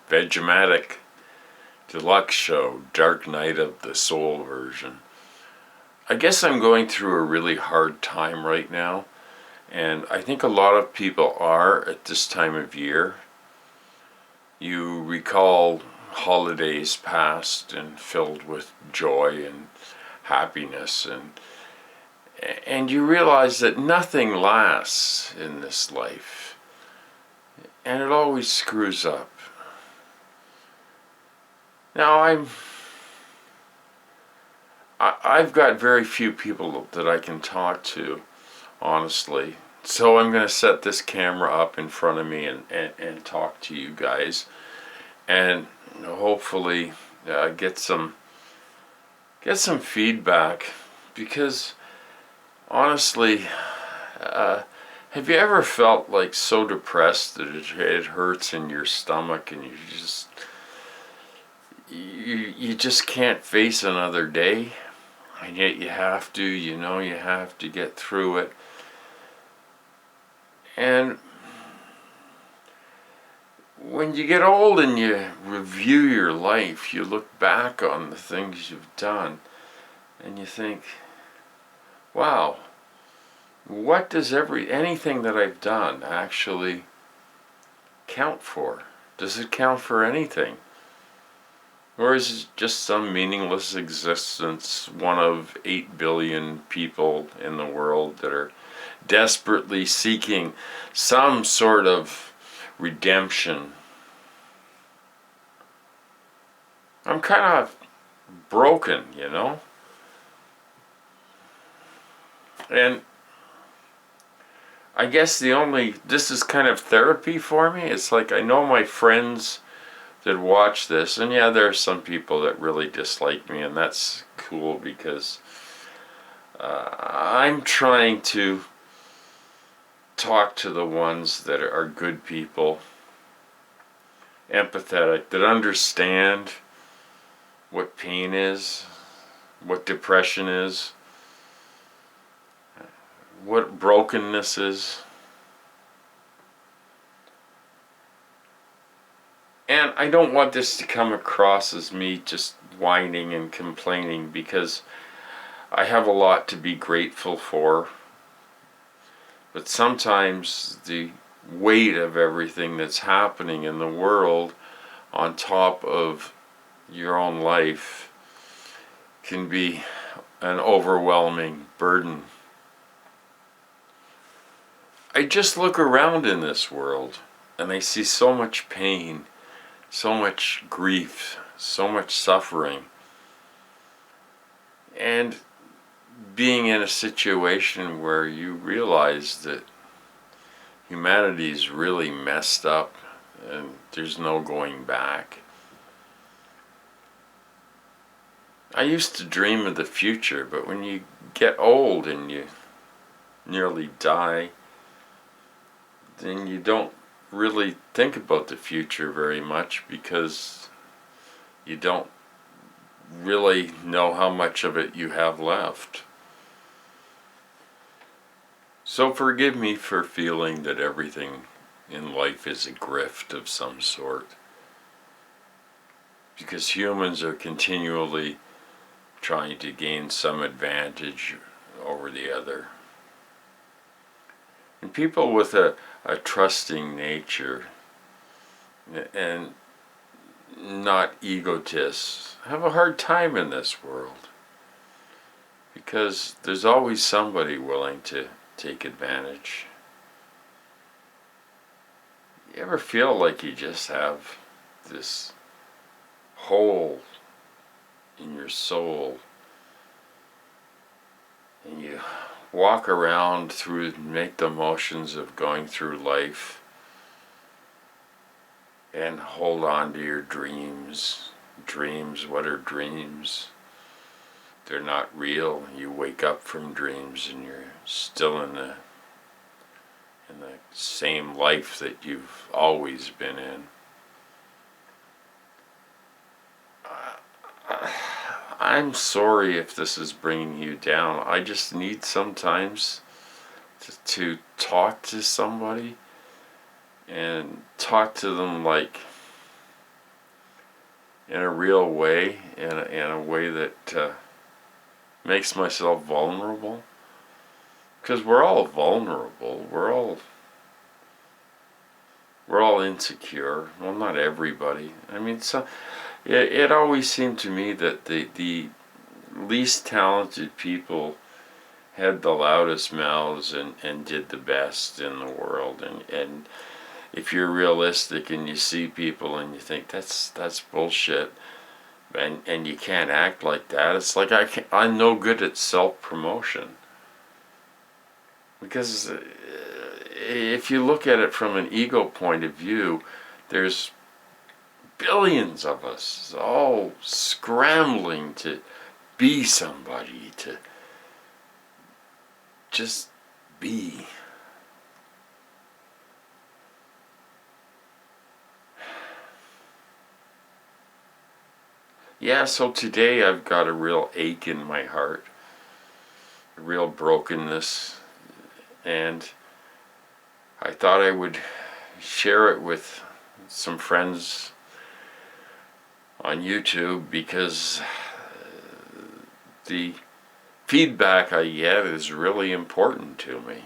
Vegematic Deluxe Show, Dark Night of the Soul version. I guess I'm going through a really hard time right now, and I think a lot of people are at this time of year. You recall holidays past and filled with joy and happiness, and you realize that nothing lasts in this life, and it always screws up. Now I've got very few people that I can talk to, honestly. So I'm going to set this camera up in front of me and talk to you guys, and hopefully get some feedback, because honestly, have you ever felt like so depressed that it hurts in your stomach, and you just can't face another day, and yet you have to, you have to get through it. And when you get old and you review your life, you look back on the things you've done and you think, wow, what does anything that I've done actually count for? Does it count for anything? Or is it just some meaningless existence, one of 8 billion people in the world that are desperately seeking some sort of redemption? I'm kind of broken, And I guess this is kind of therapy for me. It's like I know my friends that watch this, and yeah, there are some people that really dislike me, and that's cool, because I'm trying to talk to the ones that are good people, empathetic, that understand what pain is, what depression is, what brokenness is. And I don't want this to come across as me just whining and complaining, because I have a lot to be grateful for. But sometimes the weight of everything that's happening in the world on top of your own life can be an overwhelming burden. I just look around in this world and I see so much pain, so much grief, so much suffering. And being in a situation where you realize that humanity's really messed up and there's no going back. I used to dream of the future, but when you get old and you nearly die, then you don't really think about the future very much, because you don't really know how much of it you have left. So forgive me for feeling that everything in life is a grift of some sort, because humans are continually trying to gain some advantage over the other. And people with a trusting nature and not egotists have a hard time in this world, because there's always somebody willing to take advantage. You ever feel like you just have this hole in your soul, and you walk around through, make the motions of going through life, and hold on to your dreams? Dreams, what are dreams? They're not real. You wake up from dreams and you're still in the same life that you've always been in. I'm sorry if this is bringing you down. I just need sometimes to talk to somebody, and talk to them like in a real way, in a way that makes myself vulnerable. Because we're all vulnerable. We're all insecure. Well, not everybody. I mean, it always seemed to me that the least talented people had the loudest mouths and did the best in the world. And if you're realistic and you see people and you think that's bullshit, and you can't act like that, it's like I'm no good at self-promotion. Because if you look at it from an ego point of view, there's billions of us all scrambling to be somebody, to just be. Yeah, so today I've got a real ache in my heart, a real brokenness, and I thought I would share it with some friends on YouTube, because the feedback I get is really important to me.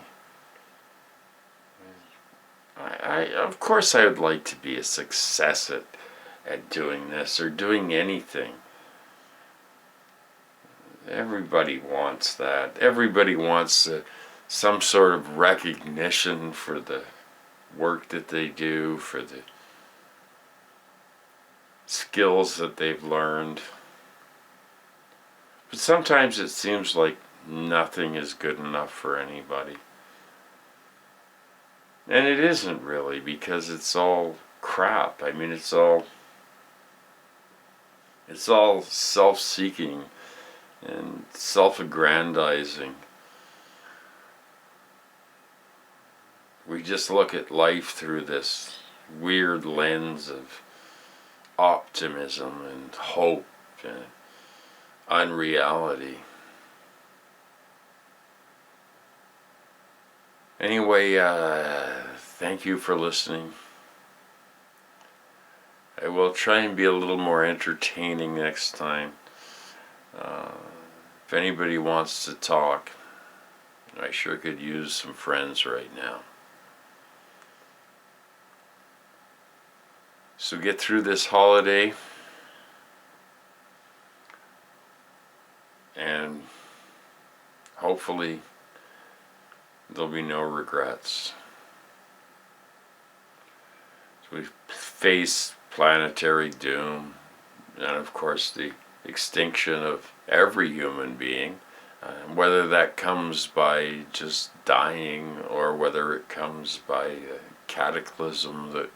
Of course I would like to be a success at doing this or doing anything. Everybody wants that. Everybody wants some sort of recognition for the work that they do, for the skills that they've learned. But sometimes it seems like nothing is good enough for anybody. And it isn't really, because it's all crap. I mean, it's all self-seeking and self-aggrandizing. We just look at life through this weird lens of optimism and hope and unreality. Anyway, thank you for listening. I will try and be a little more entertaining next time. If anybody wants to talk, I sure could use some friends right now. So get through this holiday, and hopefully there'll be no regrets. So we face planetary doom, and of course the extinction of every human being, whether that comes by just dying or whether it comes by a cataclysm that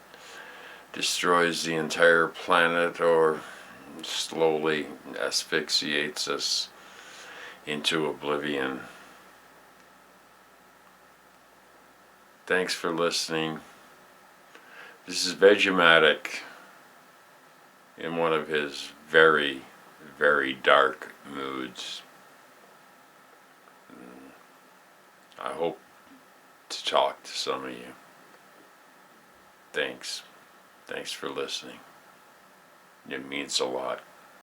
destroys the entire planet or slowly asphyxiates us into oblivion. Thanks for listening. This is Vegematic in one of his very, very dark moods. I hope to talk to some of you. Thanks. Thanks for listening. It means a lot.